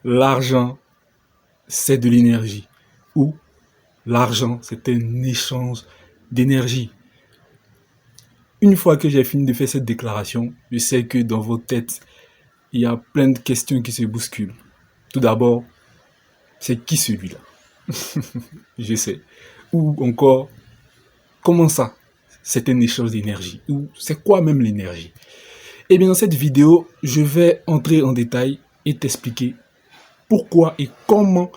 L'argent, c'est de l'énergie. Ou l'argent, c'est un échange d'énergie. Une fois que j'ai fini de faire cette déclaration, je sais que dans vos têtes, il y a plein de questions qui se bousculent. Tout d'abord, c'est qui celui-là? Je sais. Ou encore, comment ça? C'est un échange d'énergie. Ou c'est quoi même l'énergie? Eh bien, dans cette vidéo, je vais entrer en détail et t'expliquer pourquoi et comment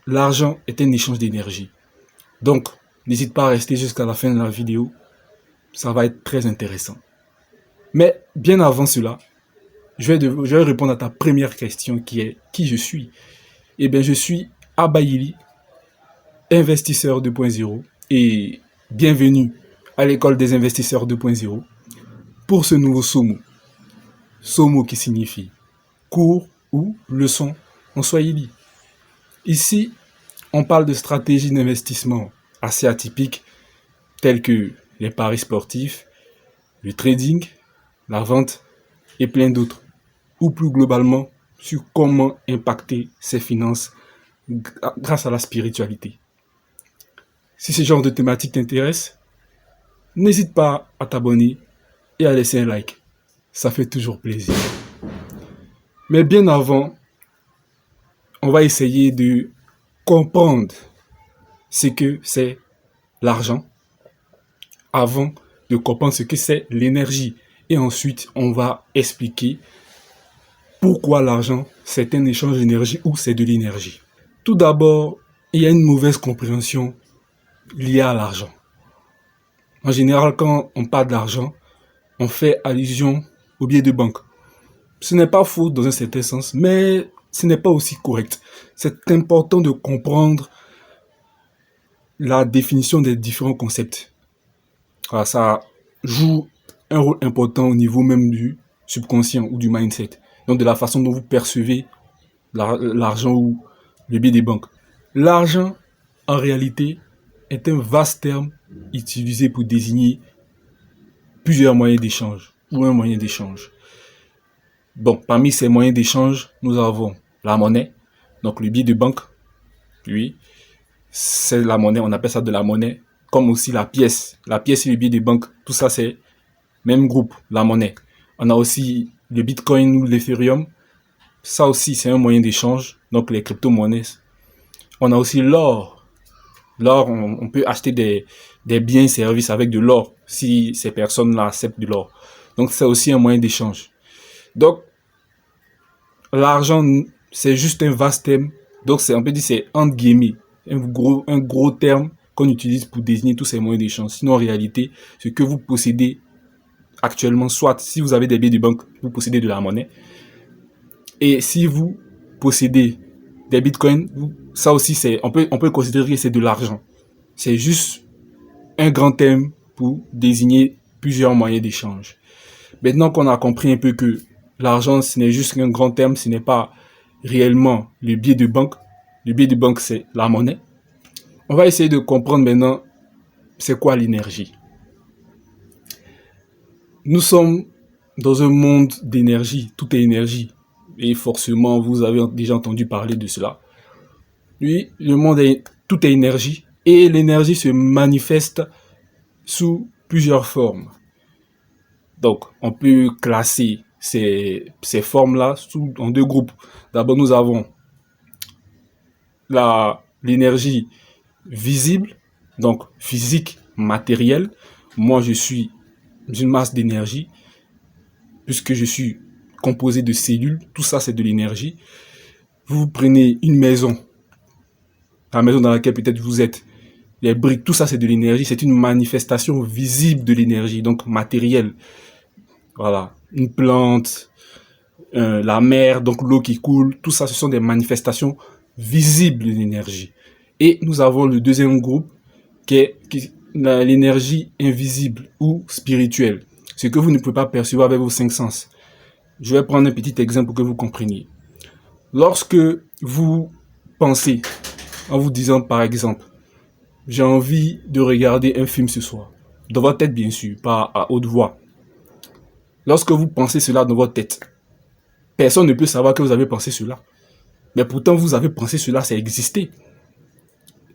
l'argent est un échange d'énergie. Donc, n'hésite pas à rester jusqu'à la fin de la vidéo. Ça va être très intéressant. Mais bien avant cela, je vais répondre à ta première question qui est qui je suis. Eh bien, je suis Abayili, investisseur 2.0 et bienvenue à l'école des investisseurs 2.0 pour ce nouveau SOMO. SOMO qui signifie cours ou leçon en Swahili. Ici, on parle de stratégies d'investissement assez atypiques telles que les paris sportifs, le trading, la vente et plein d'autres. Ou plus globalement, sur comment impacter ses finances grâce à la spiritualité. Si ce genre de thématique t'intéresse, n'hésite pas à t'abonner et à laisser un like. Ça fait toujours plaisir. Mais bien avant, on va essayer de comprendre ce que c'est l'argent avant de comprendre ce que c'est l'énergie. Et ensuite, on va expliquer pourquoi l'argent, c'est un échange d'énergie ou c'est de l'énergie. Tout d'abord, il y a une mauvaise compréhension liée à l'argent. En général, quand on parle d'argent, on fait allusion au billet de banque. Ce n'est pas faux dans un certain sens, mais ce n'est pas aussi correct. C'est important de comprendre la définition des différents concepts. Alors, ça joue un rôle important au niveau même du subconscient ou du mindset. Donc de la façon dont vous percevez l'argent ou le billet des banques. L'argent, en réalité, est un vaste terme utilisé pour désigner plusieurs moyens d'échange ou un moyen d'échange. Bon, parmi ces moyens d'échange, nous avons la monnaie, donc le billet de banque, oui, c'est la monnaie, on appelle ça de la monnaie, comme aussi la pièce et le billet de banque, tout ça c'est même groupe, la monnaie. On a aussi le Bitcoin ou l'Ethereum, ça aussi c'est un moyen d'échange, donc les crypto-monnaies. On a aussi l'or. L'or, on peut acheter des biens et services avec de l'or, si ces personnes-là acceptent de l'or. Donc c'est aussi un moyen d'échange. Donc, l'argent, c'est juste un vaste thème. Donc, on peut dire c'est entre guillemets un gros terme qu'on utilise pour désigner tous ces moyens d'échange. Sinon, en réalité, ce que vous possédez actuellement, soit si vous avez des billets de banque, vous possédez de la monnaie. Et si vous possédez des bitcoins, ça aussi, on peut considérer que c'est de l'argent. C'est juste un grand thème pour désigner plusieurs moyens d'échange. Maintenant qu'on a compris un peu que l'argent, ce n'est juste un grand terme, ce n'est pas réellement le billet de banque. Le billet de banque, c'est la monnaie. On va essayer de comprendre maintenant c'est quoi l'énergie. Nous sommes dans un monde d'énergie, tout est énergie. Et forcément, vous avez déjà entendu parler de cela. Oui, tout est énergie. Et l'énergie se manifeste sous plusieurs formes. Donc, on peut classer ces formes-là en deux groupes. D'abord, nous avons l'énergie visible, donc physique, matérielle. Moi, je suis une masse d'énergie, puisque je suis composé de cellules. Tout ça, c'est de l'énergie. Vous prenez une maison, la maison dans laquelle peut-être vous êtes, les briques, tout ça, c'est de l'énergie. C'est une manifestation visible de l'énergie, donc matérielle. Voilà, une plante, la mer, donc l'eau qui coule, tout ça, ce sont des manifestations visibles de l'énergie. Et nous avons le deuxième groupe qui est l'énergie invisible ou spirituelle, ce que vous ne pouvez pas percevoir avec vos cinq sens. Je vais prendre un petit exemple pour que vous compreniez. Lorsque vous pensez, en vous disant par exemple, j'ai envie de regarder un film ce soir, dans votre tête bien sûr, pas à haute voix. Lorsque vous pensez cela dans votre tête, personne ne peut savoir que vous avez pensé cela. Mais pourtant, vous avez pensé cela, ça existait.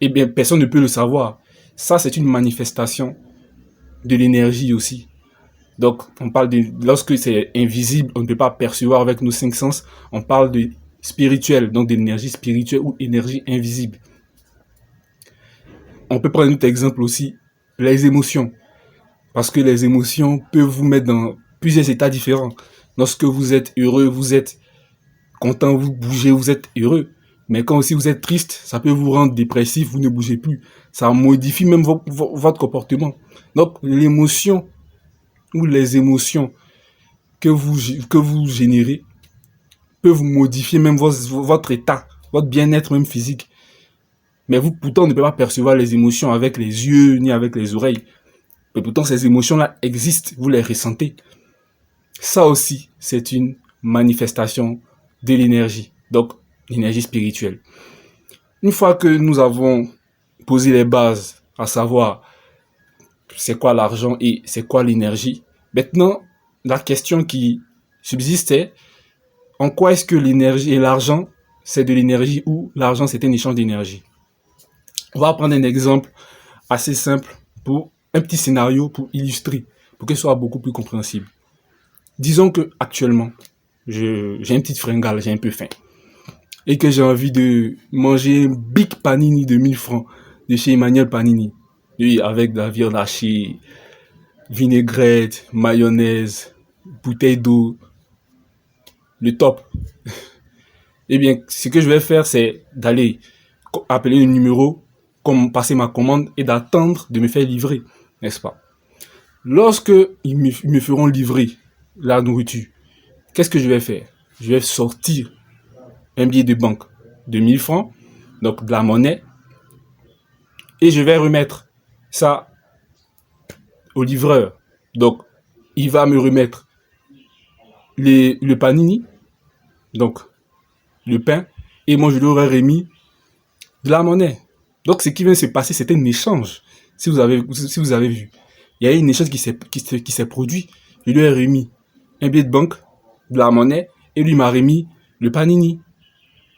Eh bien, personne ne peut le savoir. Ça, c'est une manifestation de l'énergie aussi. Donc, on parle de, lorsque c'est invisible, on ne peut pas percevoir avec nos cinq sens, on parle de spirituel, donc d'énergie spirituelle ou énergie invisible. On peut prendre un autre exemple aussi, les émotions. Parce que les émotions peuvent vous mettre dans plusieurs états différents. Lorsque vous êtes heureux, vous êtes content, vous bougez, vous êtes heureux. Mais quand aussi vous êtes triste, ça peut vous rendre dépressif, vous ne bougez plus. Ça modifie même votre comportement. Donc, l'émotion ou les émotions que vous générez peuvent modifier même votre état, votre bien-être même physique. Mais vous, pourtant, ne pouvez pas percevoir les émotions avec les yeux ni avec les oreilles. Mais pourtant, ces émotions-là existent, vous les ressentez. Ça aussi, c'est une manifestation de l'énergie, donc l'énergie spirituelle. Une fois que nous avons posé les bases, à savoir c'est quoi l'argent et c'est quoi l'énergie, maintenant, la question qui subsiste est en quoi est-ce que l'énergie et l'argent, c'est de l'énergie ou l'argent, c'est un échange d'énergie. On va prendre un exemple assez simple pour un petit scénario pour illustrer, pour que ce soit beaucoup plus compréhensible. Disons que actuellement, j'ai une petite fringale, j'ai un peu faim. Et que j'ai envie de manger un big panini de 1000 francs de chez Emmanuel Panini. Oui, avec de la viande hachée, vinaigrette, mayonnaise, bouteille d'eau, le top. Eh bien, ce que je vais faire, c'est d'aller appeler le numéro, passer ma commande et d'attendre de me faire livrer, n'est-ce pas? Lorsque ils me feront livrer la nourriture, qu'est-ce que je vais faire? Je vais sortir un billet de banque de 1000 francs, donc de la monnaie, et je vais remettre ça au livreur. Donc, il va me remettre le panini, donc le pain, et moi je lui aurais remis de la monnaie. Donc, ce qui vient de se passer, c'est un échange. Si vous avez vu, il y a une échange qui s'est produit. Je lui ai remis un billet de banque, de la monnaie, et lui m'a remis le panini,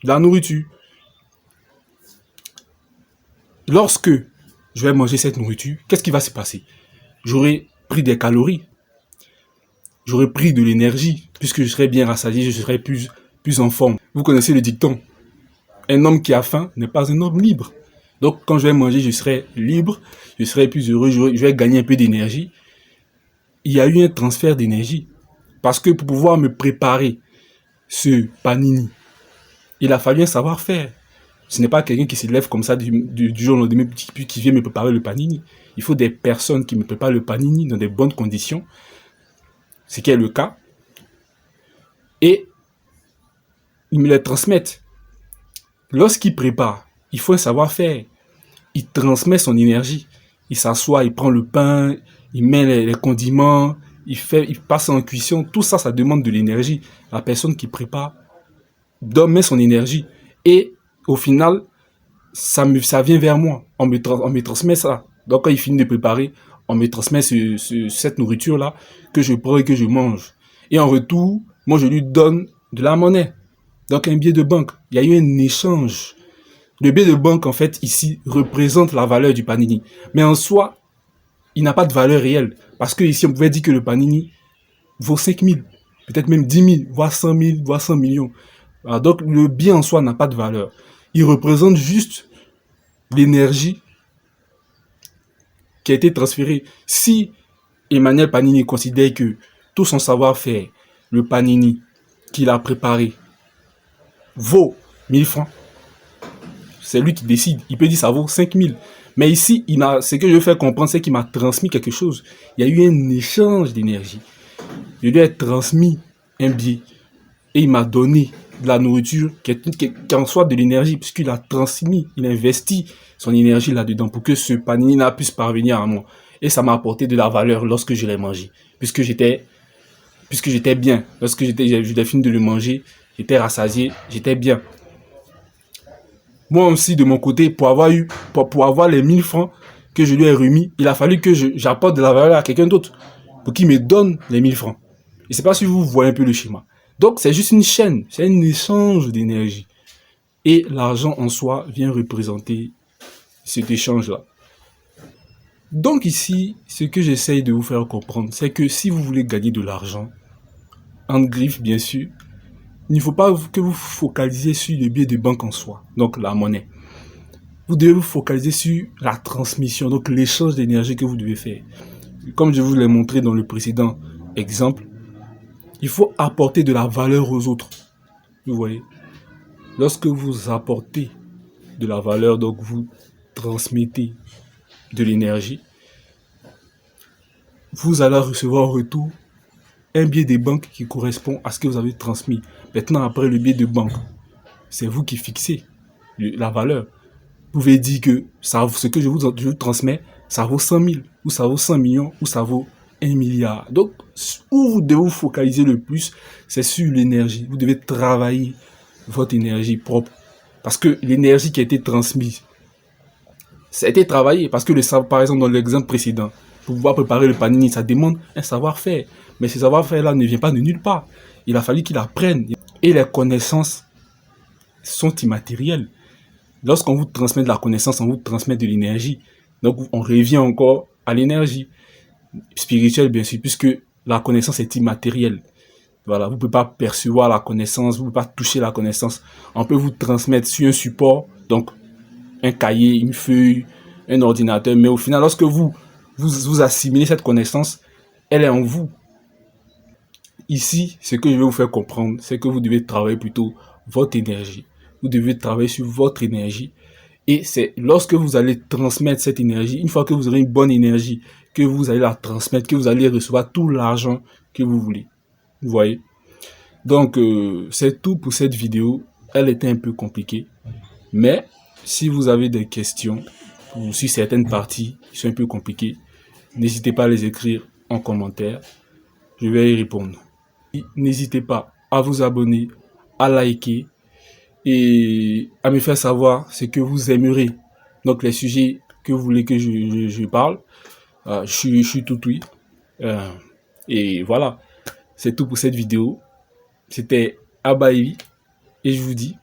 de la nourriture. Lorsque je vais manger cette nourriture, qu'est-ce qui va se passer? J'aurai pris des calories, j'aurai pris de l'énergie, puisque je serai bien rassasié, je serai plus en forme. Vous connaissez le dicton, un homme qui a faim n'est pas un homme libre. Donc quand je vais manger, je serai libre, je serai plus heureux, je vais gagner un peu d'énergie. Il y a eu un transfert d'énergie. Parce que pour pouvoir me préparer ce panini, il a fallu un savoir-faire. Ce n'est pas quelqu'un qui se lève comme ça du jour au lendemain qui vient me préparer le panini. Il faut des personnes qui me préparent le panini dans des bonnes conditions, ce qui est le cas, et ils me les transmettent. Lorsqu'il prépare, il faut un savoir-faire. Il transmet son énergie. Il s'assoit, il prend le pain, il met les condiments, il passe en cuisson. Tout ça, ça demande de l'énergie. La personne qui prépare met son énergie. Et au final, ça vient vers moi. On me transmet ça. Donc quand il finit de préparer, on me transmet cette nourriture-là que je prends et que je mange. Et en retour, moi je lui donne de la monnaie. Donc un billet de banque. Il y a eu un échange. Le billet de banque, en fait, ici, représente la valeur du panini. Mais en soi, il n'a pas de valeur réelle. Parce que ici, on pouvait dire que le panini vaut 5000, peut-être même 10 000, voire 100 000, voire 100 millions. Alors, donc, le bien en soi n'a pas de valeur. Il représente juste l'énergie qui a été transférée. Si Emmanuel Panini considère que tout son savoir-faire, le panini qu'il a préparé, vaut 1000 francs, c'est lui qui décide. Il peut dire ça vaut 5000. Mais ici, ce que je veux faire comprendre, c'est qu'il m'a transmis quelque chose. Il y a eu un échange d'énergie. Je lui ai transmis un billet. Et il m'a donné de la nourriture qui en soit de l'énergie, puisqu'il a transmis, il a investi son énergie là-dedans pour que ce panini puisse parvenir à moi. Et ça m'a apporté de la valeur lorsque je l'ai mangé. Puisque j'étais bien. Lorsque j'ai fini de le manger, j'étais rassasié, j'étais bien. Moi aussi, de mon côté, pour avoir les 1000 francs que je lui ai remis, il a fallu que j'apporte de la valeur à quelqu'un d'autre pour qu'il me donne les 1000 francs. Je ne sais pas si vous voyez un peu le schéma. Donc, c'est juste une chaîne, c'est un échange d'énergie. Et l'argent en soi vient représenter cet échange-là. Donc ici, ce que j'essaye de vous faire comprendre, c'est que si vous voulez gagner de l'argent, en griffe bien sûr, il ne faut pas que vous focalisiez sur le billet de banque en soi, donc la monnaie. Vous devez vous focaliser sur la transmission, donc l'échange d'énergie que vous devez faire. Comme je vous l'ai montré dans le précédent exemple, il faut apporter de la valeur aux autres. Vous voyez, lorsque vous apportez de la valeur, donc vous transmettez de l'énergie, vous allez recevoir en retour un billet de banque qui correspond à ce que vous avez transmis. Maintenant, après le billet de banque, c'est vous qui fixez la valeur. Vous pouvez dire que ce que je vous transmets, ça vaut 100 000, ou ça vaut 100 millions, ou ça vaut 1 milliard. Donc, où vous devez vous focaliser le plus, c'est sur l'énergie. Vous devez travailler votre énergie propre. Parce que l'énergie qui a été transmise, ça a été travaillé. Parce que par exemple, dans l'exemple précédent, pour pouvoir préparer le panini, ça demande un savoir-faire. Mais ce savoir-faire-là ne vient pas de nulle part. Il a fallu qu'il apprenne. Et les connaissances sont immatérielles. Lorsqu'on vous transmet de la connaissance, on vous transmet de l'énergie. Donc, on revient encore à l'énergie spirituelle, bien sûr, puisque la connaissance est immatérielle. Voilà, vous ne pouvez pas percevoir la connaissance, vous ne pouvez pas toucher la connaissance. On peut vous transmettre sur un support, donc un cahier, une feuille, un ordinateur, mais au final, lorsque vous assimilez cette connaissance, elle est en vous. Ici, ce que je vais vous faire comprendre, c'est que vous devez travailler plutôt votre énergie. Vous devez travailler sur votre énergie. Et c'est lorsque vous allez transmettre cette énergie, une fois que vous aurez une bonne énergie, que vous allez la transmettre, que vous allez recevoir tout l'argent que vous voulez. Vous voyez? Donc, c'est tout pour cette vidéo. Elle était un peu compliquée. Mais, si vous avez des questions, ou si certaines parties qui sont un peu compliquées, n'hésitez pas à les écrire en commentaire. Je vais y répondre. N'hésitez pas à vous abonner, à liker et à me faire savoir ce que vous aimerez. Donc les sujets que vous voulez que je parle, je suis tout oui. Et voilà, c'est tout pour cette vidéo. C'était Abaï et je vous dis